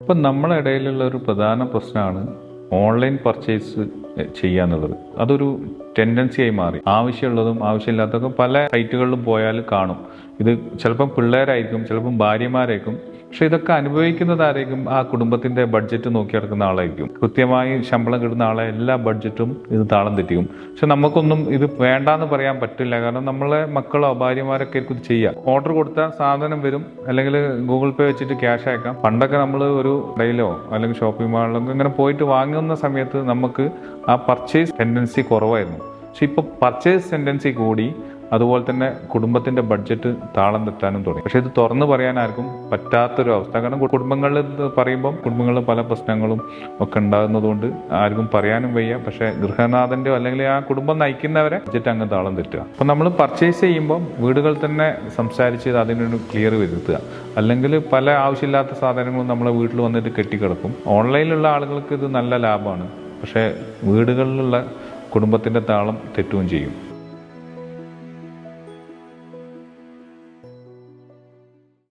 ഇപ്പം നമ്മുടെ ഇടയിലുള്ള ഒരു പ്രധാന പ്രശ്നമാണ് ഓൺലൈൻ പർച്ചേസ് ചെയ്യുക എന്നുള്ളത്. അതൊരു ടെൻഡൻസിയായി മാറി. ആവശ്യമുള്ളതും ആവശ്യമില്ലാത്തതൊക്കെ പല സൈറ്റുകളിലും പോയാൽ കാണും. ഇത് ചിലപ്പം പിള്ളേരായിരിക്കും, ചിലപ്പം ഭാര്യമാരായിരിക്കും. പക്ഷെ ഇതൊക്കെ അനുഭവിക്കുന്നത് ആരായിരിക്കും? ആ കുടുംബത്തിന്റെ ബഡ്ജറ്റ് നോക്കി നടക്കുന്ന ആളായിരിക്കും. കൃത്യമായി ശമ്പളം കിട്ടുന്ന ആളെ എല്ലാ ബഡ്ജറ്റും ഇത് താളം തെറ്റിക്കും. പക്ഷെ നമുക്കൊന്നും ഇത് വേണ്ടാന്ന് പറയാൻ പറ്റില്ല. കാരണം നമ്മളെ മക്കളോ ഭാര്യമാരൊക്കെ ഇത് ചെയ്യുക. ഓർഡർ കൊടുത്താൽ സാധനം വരും, അല്ലെങ്കിൽ ഗൂഗിൾ പേ വെച്ചിട്ട് ക്യാഷ് അയക്കാം. പണ്ടൊക്കെ നമ്മൾ ഒരു കടയിലോ അല്ലെങ്കിൽ ഷോപ്പിംഗ് മാളിലോ ഇങ്ങനെ പോയിട്ട് വാങ്ങുന്ന സമയത്ത് നമുക്ക് ആ പർച്ചേസ് ടെൻഡൻസി കുറവായിരുന്നു. പക്ഷെ ഇപ്പോൾ പർച്ചേസ് ടെൻഡൻസി കൂടി, അതുപോലെ തന്നെ കുടുംബത്തിന്റെ ബഡ്ജറ്റ് താളം തെറ്റാനും തുടങ്ങി. പക്ഷെ ഇത് തുറന്നു പറയാൻ ആർക്കും പറ്റാത്തൊരു അവസ്ഥ. കാരണം കുടുംബങ്ങളിൽ പറയുമ്പം കുടുംബങ്ങളിൽ പല പ്രശ്നങ്ങളും ഒക്കെ ഉണ്ടാകുന്നതുകൊണ്ട് ആർക്കും പറയാനും വയ്യ. പക്ഷെ ഗൃഹനാഥന്റെ അല്ലെങ്കിൽ ആ കുടുംബം നയിക്കുന്നവരെ ബഡ്ജറ്റ് അങ്ങ് താളം തെറ്റുക. അപ്പം നമ്മൾ പർച്ചേസ് ചെയ്യുമ്പോൾ വീടുകൾ തന്നെ സംസാരിച്ച് അതിനൊരു ക്ലിയർ വരുത്തുക. അല്ലെങ്കിൽ പല ആവശ്യമില്ലാത്ത സാധനങ്ങളും നമ്മളെ വീട്ടിൽ വന്നിട്ട് കെട്ടിക്കിടക്കും. ഓൺലൈനിലുള്ള ആളുകൾക്ക് ഇത് നല്ല ലാഭമാണ്, പക്ഷേ വീടുകളിലുള്ള കുടുംബത്തിന്റെ താളം തെറ്റുകയും ചെയ്യും.